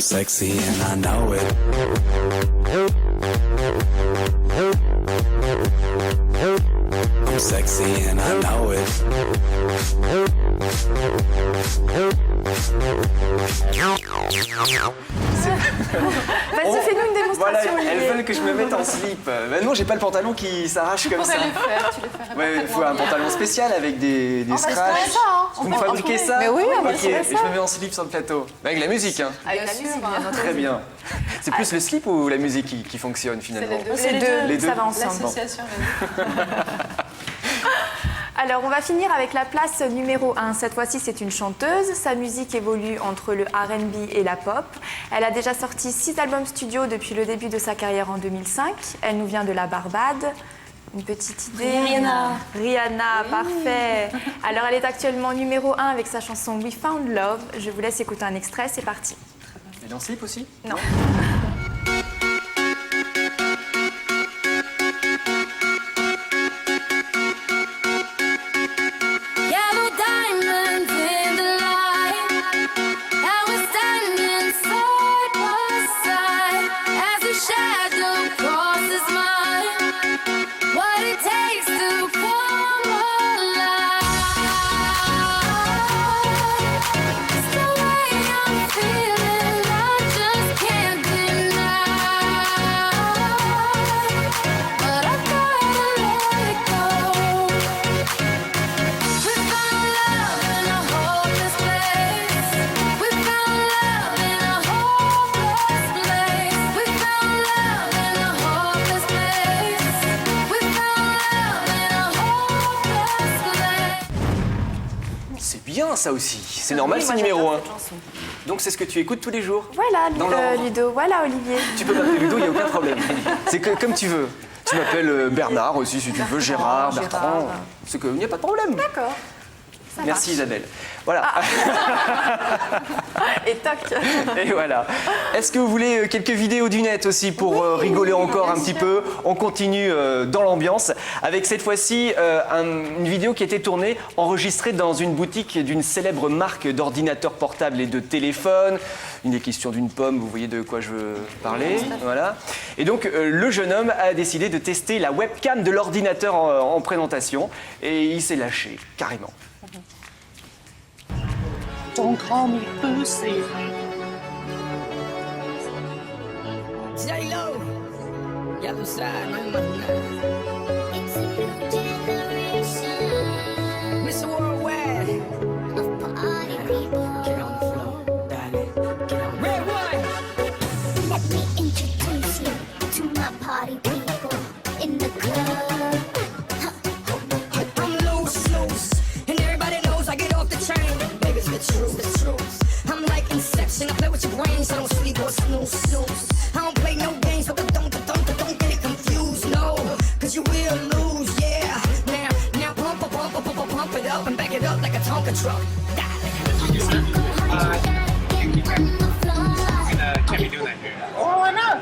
sexy and I know it. I'm sexy and I know it. Vas-y, fais-nous une démonstration. Voilà, elles Olivier. veulent que je me mette en slip. Ben non, j'ai pas le pantalon qui s'arrache comme ça. Tu le ferais Ouais, il faut un pantalon spécial avec des On va se scratchs. trouver ça, hein. Vous On me peut fabriquez retrouver. ça? Mais oui, on va Ok, trouver et ça. je me mets en slip sur le plateau. Avec la musique, hein. Avec la musique, bien entendu. Très bien. C'est plus le slip ou la musique qui fonctionne finalement? Les deux, Les deux. ça va ensemble. L'association. Alors, on va finir avec la place numéro 1. Cette fois-ci, c'est une chanteuse. Sa musique évolue entre le R&B et la pop. Elle a déjà sorti 6 albums studio depuis le début de sa carrière en 2005. Elle nous vient de la Barbade. Une petite idée. Rihanna. Rihanna, parfait. Alors, elle est actuellement numéro 1 avec sa chanson We Found Love. Je vous laisse écouter un extrait, c'est parti. Et en slip aussi? Non. Yellow diamonds in the light. I was standing side by side as a shadow crosses mine. What it takes to come alive. It's the way I'm feeling, I just can't deny. But I gotta let it go. We found love in a hopeless place. We found love in a hopeless place. We found love in a hopeless place. We found love in a hopeless place. C'est bien ça aussi. C'est normal, Oui, c'est moi, numéro j'adore 1. cette chanson. Donc c'est ce que tu écoutes tous les jours? Voilà, Dans l'ordre. Ludo. Voilà, Olivier. Tu peux m'appeler Ludo, il n'y a aucun problème. C'est comme tu veux. Tu m'appelles Bernard aussi si tu veux, Gérard, Bertrand. Gérard. C'est qu'il n'y a pas de problème. D'accord. Ça Merci marche. Isabelle. Voilà. Et toc. Et voilà. Est-ce que vous voulez quelques vidéos du net aussi pour rigoler encore un petit peu? On continue dans l'ambiance avec cette fois-ci une vidéo qui a été tournée, enregistrée dans une boutique d'une célèbre marque d'ordinateurs portables et de téléphones. Il est question d'une pomme, vous voyez de quoi je veux parler. Voilà. Et donc le jeune homme a décidé de tester la webcam de l'ordinateur en présentation et il s'est lâché carrément. Don't call me pussy. J-Lo, Yellow Side, It's a new generation Mr. Worldwide. of party people. Get on the floor, darling. Get on. Red one. Let me introduce you to my party people in the club. I'm loose, and everybody knows I get off the train. Baby, it's the truth. I'm like Inception, I play with your brains, I don't sleep or snooze. I don't play no games, but don't get it confused, no, cause you will lose, yeah. Now pump it up and back it up like a Tonka truck. Can't be doing that here. Oh, why not?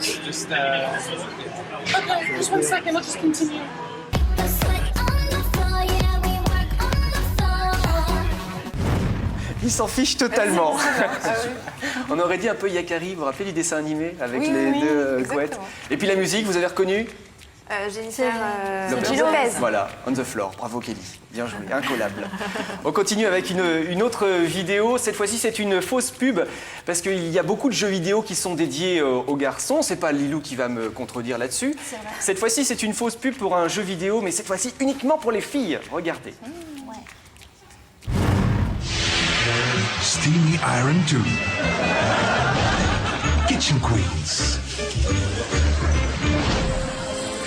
Just Okay, just 1 second. Let's just continue. The sweat on the floor, yeah, we work on the floor. Il s'en fiche totalement. On aurait dit un peu Yakari, vous vous rappelez du dessin animé avec Oui, les oui, deux exactement. couettes. Et puis la musique, vous avez reconnu? Jennifer Lopez. Lopez. Voilà, On the Floor. Bravo Kelly. Bien joué, incollable. On continue avec une autre vidéo. Cette fois-ci, c'est une fausse pub parce qu'il y a beaucoup de jeux vidéo qui sont dédiés aux garçons. C'est pas Lilou qui va me contredire là-dessus. Cette fois-ci, c'est une fausse pub pour un jeu vidéo, mais cette fois-ci uniquement pour les filles. Regardez. Steamy Iron 2. Kitchen Queens.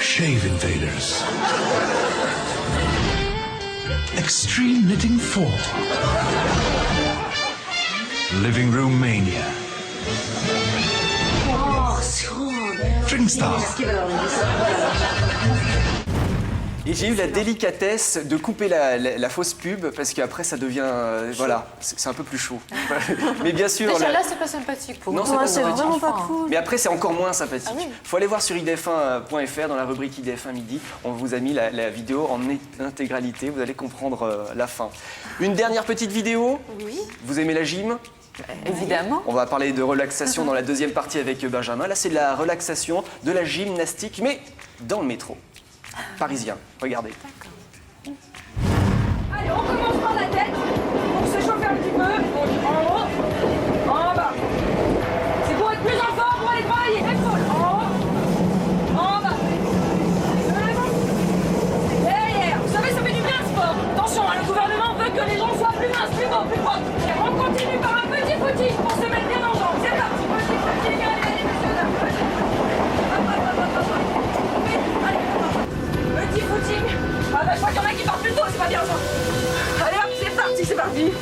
Shave Invaders. Extreme Knitting 4. Living Room Mania. Dreamstar. Et j'ai eu la délicatesse de couper la fausse pub parce qu'après ça devient voilà, c'est un peu plus chaud. Mais bien sûr. Déjà là, c'est pas sympathique pour Non, moi. c'est pas sympathique. Vraiment pas cool. Mais après, c'est encore moins sympathique. Ah oui. Faut aller voir sur idf1.fr dans la rubrique idf1 midi. On vous a mis la vidéo en intégralité. Vous allez comprendre la fin. Une dernière petite vidéo. Oui. Vous aimez la gym? Évidemment. On va parler de relaxation dans la deuxième partie avec Benjamin. Là, c'est de la relaxation, de la gymnastique, mais dans le métro parisien. Regardez. Allez, on commence par la tête pour se chauffer un petit peu. Donc en haut, en bas. C'est pour être plus en forme, pour aller travailler. Épaule, en haut, en bas. Devant, derrière. Vous savez, ça fait du bien le sport. Attention, hein, le gouvernement veut que les gens soient plus minces, plus beaux, plus propres. On continue par un petit footing pour se mettre bien en jambes. C'est parti, petit footing. Allez, allez, messieurs, dames. Hop, hop, hop, hop, hop. Allez, petit footing. Ah bah, je crois qu'il y en a qui partent plus tôt, c'est pas bien ça. Allez hop, c'est parti, c'est parti.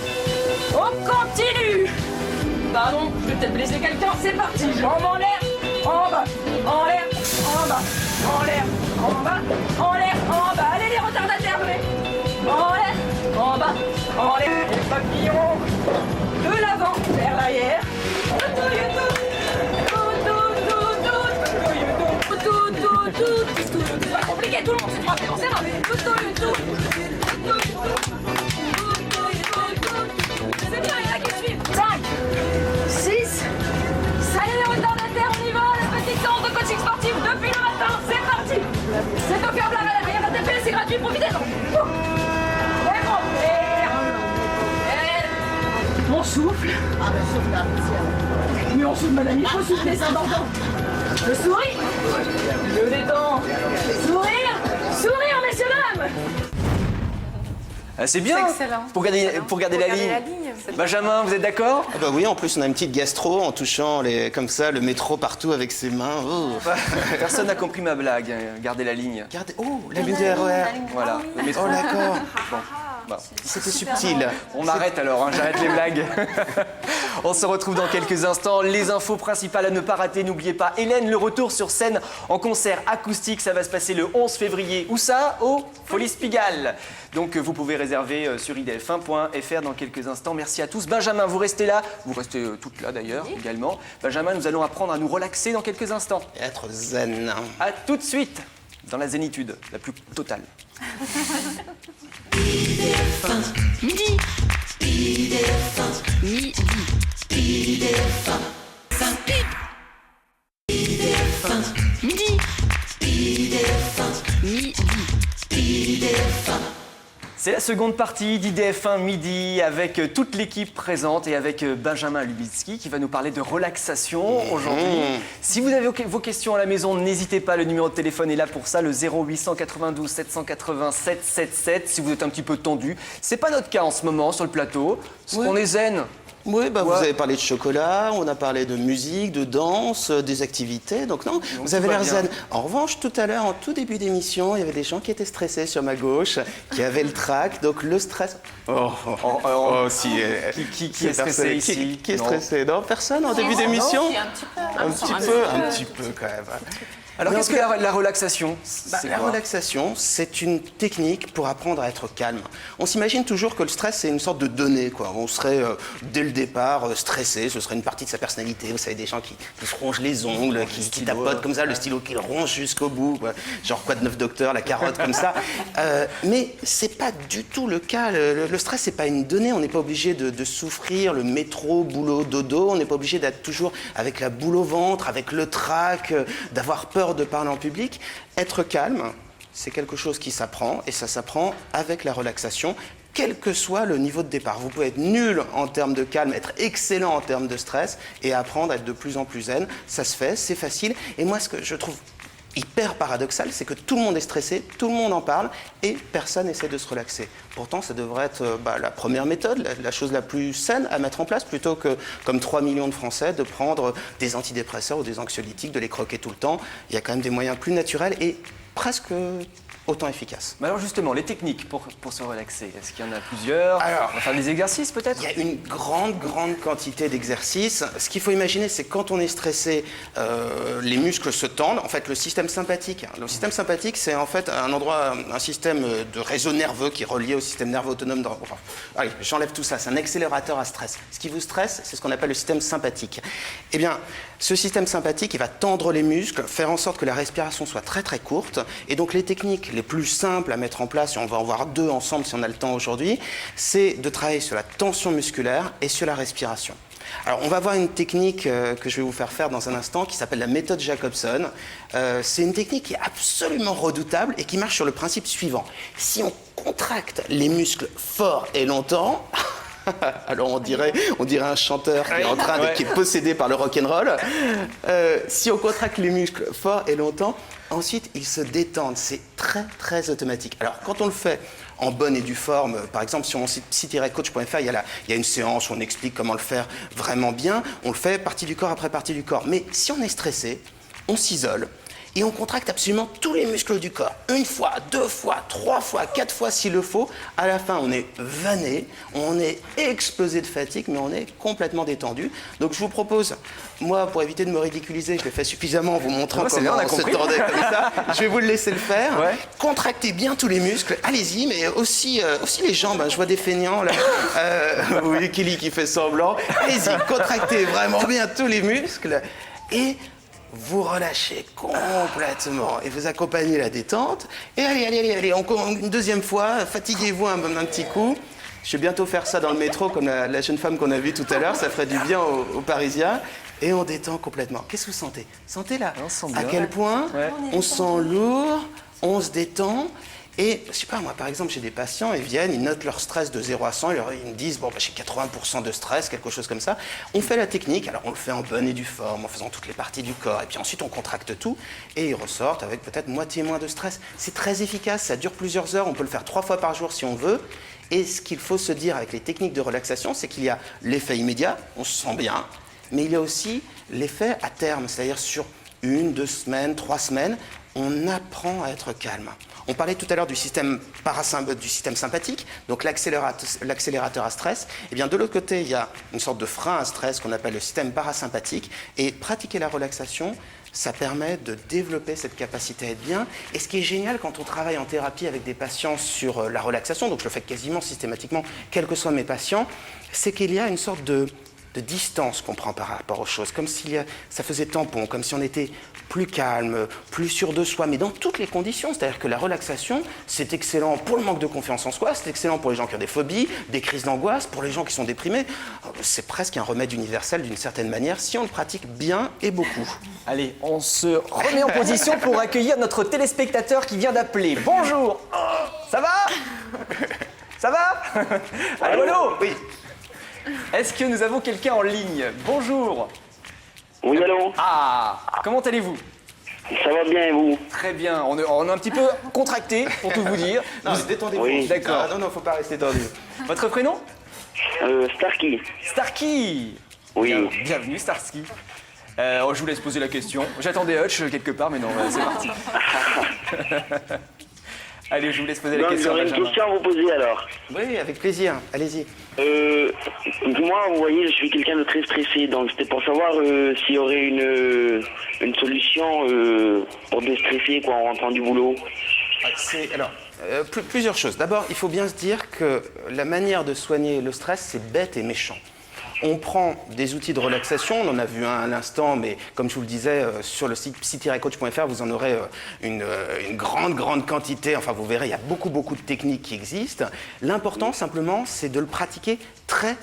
On continue. Pardon, je vais peut-être blesser quelqu'un, c'est parti. Jambes en l'air, en bas, en l'air, en bas, en l'air, en bas, en l'air, en bas. Allez les retardataires, venez. En l'air, en bas, en l'air. Les papillons. De l'avant vers l'arrière. C'est pas compliqué, tout le monde se trompe, c'est vrai. C'est bien, il y en a qui suivent. 5, 6, allez les retardataires, on y va. La petite séance de coaching sportif depuis le matin, c'est parti. C'est offert à la rien à TP, c'est gratuit, profitez-en. Et bon, mon souffle. Ah ben souffle là. Mais on souffle, madame, il faut souffler, c'est important. Je souris. Je détends. Sourire. Sourire, messieurs, dames. Ah, c'est bien C'est excellent. pour garder la ligne. Benjamin, vous êtes d'accord? Ah bah oui, en plus on a une petite gastro en touchant comme ça le métro partout avec ses mains. Oh. Personne n'a compris ma blague, garder la ligne. Regardez, oh, la ligne du RER. Voilà, le métro. Oh d'accord, Bon. c'était subtil. On arrête alors, hein, j'arrête les blagues. On se retrouve dans quelques instants. Les infos principales à ne pas rater. N'oubliez pas, Hélène, le retour sur scène en concert acoustique. Ça va se passer le 11 février. Où ça? Au Folies Pigalle. Donc vous pouvez réserver sur idf1.fr dans quelques instants. Merci à tous. Benjamin, vous restez là. Vous restez toutes là d'ailleurs également. Benjamin, nous allons apprendre à nous relaxer dans quelques instants. Et être zen. À tout de suite dans la zénitude la plus totale. C'est la seconde partie d'IDF1 Midi avec toute l'équipe présente et avec Benjamin Lubitsky qui va nous parler de relaxation aujourd'hui. Si vous avez vos questions à la maison, n'hésitez pas, le numéro de téléphone est là pour ça, le 0892 780 777. Si vous êtes un petit peu tendu, c'est pas notre cas en ce moment sur le plateau. Ouais. On est zen. Oui, bah, Ouais. vous avez parlé de chocolat, on a parlé de musique, de danse, des activités, donc non, vous avez tout va l'air bien. zen. En revanche, tout à l'heure, en tout début d'émission, il y avait des gens qui étaient stressés sur ma gauche, qui avaient le trac, donc le stress... si, Qui est stressé ici? Qui est Non. stressé? Non, personne en début d'émission? Un petit peu quand même. Alors Mais qu'est-ce en que tout cas, la relaxation? Bah, C'est la quoi? relaxation, c'est une technique pour apprendre à être calme. On s'imagine toujours que le stress, c'est une sorte de donnée, quoi. On serait, dès le départ, stressé, ce serait une partie de sa personnalité. Vous savez, des gens qui se rongent les ongles, qui tapotent comme ça, le stylo qui le ronge jusqu'au bout, quoi. Genre quoi de neuf docteur, la carotte, comme ça. Mais c'est pas du tout le cas. Le stress, c'est pas une donnée. On n'est pas obligé de souffrir le métro, boulot, dodo. On n'est pas obligé d'être toujours avec la boule au ventre, avec le trac, d'avoir peur de parler en public. Être calme, c'est quelque chose qui s'apprend, et ça s'apprend avec la relaxation, quel que soit le niveau de départ. Vous pouvez être nul en termes de calme, être excellent en termes de stress, et apprendre à être de plus en plus zen. Ça se fait, c'est facile. Et moi, ce que je trouve hyper paradoxal, c'est que tout le monde est stressé, tout le monde en parle, et personne n'essaie de se relaxer. Pourtant, ça devrait être la première méthode, la chose la plus saine à mettre en place, plutôt que, comme 3 millions de Français, de prendre des antidépresseurs ou des anxiolytiques, de les croquer tout le temps. Il y a quand même des moyens plus naturels et presque autant efficaces. Mais alors justement, les techniques pour se relaxer, est-ce qu'il y en a plusieurs? Alors, on va faire des exercices peut-être? Il y a une grande quantité d'exercices. Ce qu'il faut imaginer, c'est quand on est stressé, les muscles se tendent. En fait, le système sympathique, c'est en fait un système de réseau nerveux qui est relié au système nerveux autonome. Enfin, allez, j'enlève tout ça. C'est un accélérateur à stress. Ce qui vous stresse, c'est ce qu'on appelle le système sympathique. Eh bien, ce système sympathique, il va tendre les muscles, faire en sorte que la respiration soit très très courte. Et donc, les techniques les plus simples à mettre en place, et on va en voir 2 ensemble si on a le temps aujourd'hui, c'est de travailler sur la tension musculaire et sur la respiration. Alors, on va voir une technique que je vais vous faire dans un instant qui s'appelle la méthode Jacobson. C'est une technique qui est absolument redoutable et qui marche sur le principe suivant. Si on contracte les muscles fort et longtemps, alors on dirait un chanteur qui est en train qui est possédé par le rock'n'roll. Si on contracte les muscles fort et longtemps, ensuite ils se détendent. C'est très très automatique. Alors quand on le fait en bonne et due forme, par exemple sur mon site coach.fr, il y a une séance où on explique comment le faire vraiment bien. On le fait partie du corps après partie du corps. Mais si on est stressé, on s'isole. Et on contracte absolument tous les muscles du corps. 1 fois, 2 fois, 3 fois, 4 fois s'il le faut. À la fin, on est vanné, on est explosé de fatigue, mais on est complètement détendu. Donc je vous propose, moi, pour éviter de me ridiculiser, je l'ai fait suffisamment en vous montrant comment on se tordait comme ça. Je vais vous le laisser le faire. Ouais. Contractez bien tous les muscles, allez-y, mais aussi les jambes. Je vois des feignants là. Oui, Kelly qui fait semblant. Allez-y, contractez vraiment bien tous les muscles. Et vous relâchez complètement et vous accompagnez la détente. Et allez, encore une deuxième fois, fatiguez-vous un petit coup. Je vais bientôt faire ça dans le métro, comme la jeune femme qu'on a vue tout à l'heure, ça ferait du bien aux Parisiens. Et on détend complètement. Qu'est-ce que vous sentez? Sentez là à quel point on se sent lourd, on se détend. Et, je sais pas, moi, par exemple, j'ai des patients, ils viennent, ils notent leur stress de 0 à 100, ils me disent, bon, j'ai 80% de stress, quelque chose comme ça. On fait la technique, alors on le fait en bonne et due forme, en faisant toutes les parties du corps, et puis ensuite on contracte tout, et ils ressortent avec peut-être moitié moins de stress. C'est très efficace, ça dure plusieurs heures, on peut le faire 3 fois par jour si on veut. Et ce qu'il faut se dire avec les techniques de relaxation, c'est qu'il y a l'effet immédiat, on se sent bien, mais il y a aussi l'effet à terme, c'est-à-dire sur 1, 2 semaines, 3 semaines, on apprend à être calme. On parlait tout à l'heure du système sympathique, donc l'accélérateur à stress. Et bien de l'autre côté, il y a une sorte de frein à stress qu'on appelle le système parasympathique. Et pratiquer la relaxation, ça permet de développer cette capacité à être bien. Et ce qui est génial quand on travaille en thérapie avec des patients sur la relaxation, donc je le fais quasiment systématiquement, quels que soient mes patients, c'est qu'il y a une sorte de distance qu'on prend par rapport aux choses, comme si ça faisait tampon, comme si on était plus calme, plus sûr de soi, mais dans toutes les conditions. C'est-à-dire que la relaxation, c'est excellent pour le manque de confiance en soi, c'est excellent pour les gens qui ont des phobies, des crises d'angoisse, pour les gens qui sont déprimés. C'est presque un remède universel d'une certaine manière, si on le pratique bien et beaucoup. Allez, on se remet en position pour accueillir notre téléspectateur qui vient d'appeler. Bonjour. Ça va? Ça va? Allô? Oui. Est-ce que nous avons quelqu'un en ligne? Bonjour. Oui, allô? Ah, comment allez-vous? Ça va bien et vous? Très bien, on est un petit peu contracté pour tout vous dire. Non, détendez-vous. Oui. D'accord. Non, faut pas rester tendu. Votre prénom? Starkey. Starkey. Oui. Bienvenue Starkey. Je vous laisse poser la question. J'attendais Hutch quelque part, mais non, c'est parti. Allez, je vous laisse poser la question. J'aurais une question à vous poser alors. Oui, avec plaisir. Allez-y. Moi, vous voyez, je suis quelqu'un de très stressé, donc c'était pour savoir s'il y aurait une solution pour déstresser en rentrant du boulot. Plusieurs choses. D'abord, il faut bien se dire que la manière de soigner le stress, c'est bête et méchant. On prend des outils de relaxation, on en a vu un à l'instant, mais comme je vous le disais, sur le site coach.fr, vous en aurez une grande quantité. Enfin, vous verrez, il y a beaucoup de techniques qui existent. L'important, simplement, c'est de le pratiquer très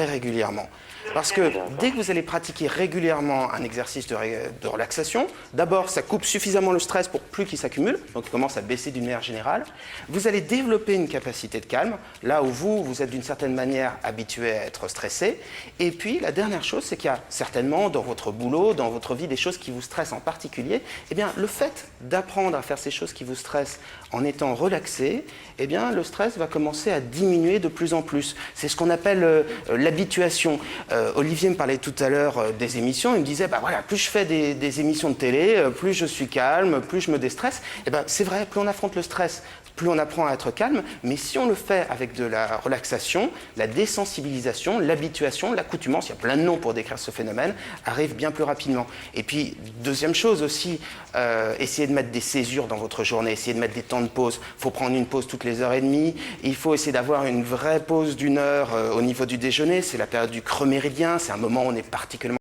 régulièrement. Parce que dès que vous allez pratiquer régulièrement un exercice de relaxation, d'abord, ça coupe suffisamment le stress pour plus qu'il s'accumule, donc il commence à baisser d'une manière générale. Vous allez développer une capacité de calme, là où vous êtes d'une certaine manière habitué à être stressé. Et puis, la dernière chose, c'est qu'il y a certainement dans votre boulot, dans votre vie, des choses qui vous stressent en particulier. Eh bien, le fait d'apprendre à faire ces choses qui vous stressent en étant relaxé, eh bien, le stress va commencer à diminuer de plus en plus. C'est ce qu'on appelle l'habituation. Olivier me parlait tout à l'heure des émissions, il me disait, plus je fais des émissions de télé, plus je suis calme, plus je me déstresse. Eh ben, c'est vrai, plus on affronte le stress, plus on apprend à être calme, mais si on le fait avec de la relaxation, la désensibilisation, l'habituation, l'accoutumance, il y a plein de noms pour décrire ce phénomène, arrive bien plus rapidement. Et puis, deuxième chose aussi, essayez de mettre des césures dans votre journée, essayez de mettre des temps de pause. Il faut prendre une pause toutes les 1h30, il faut essayer d'avoir une vraie pause d'1 heure au niveau du déjeuner, c'est la période du creux méridien, c'est un moment où on est particulièrement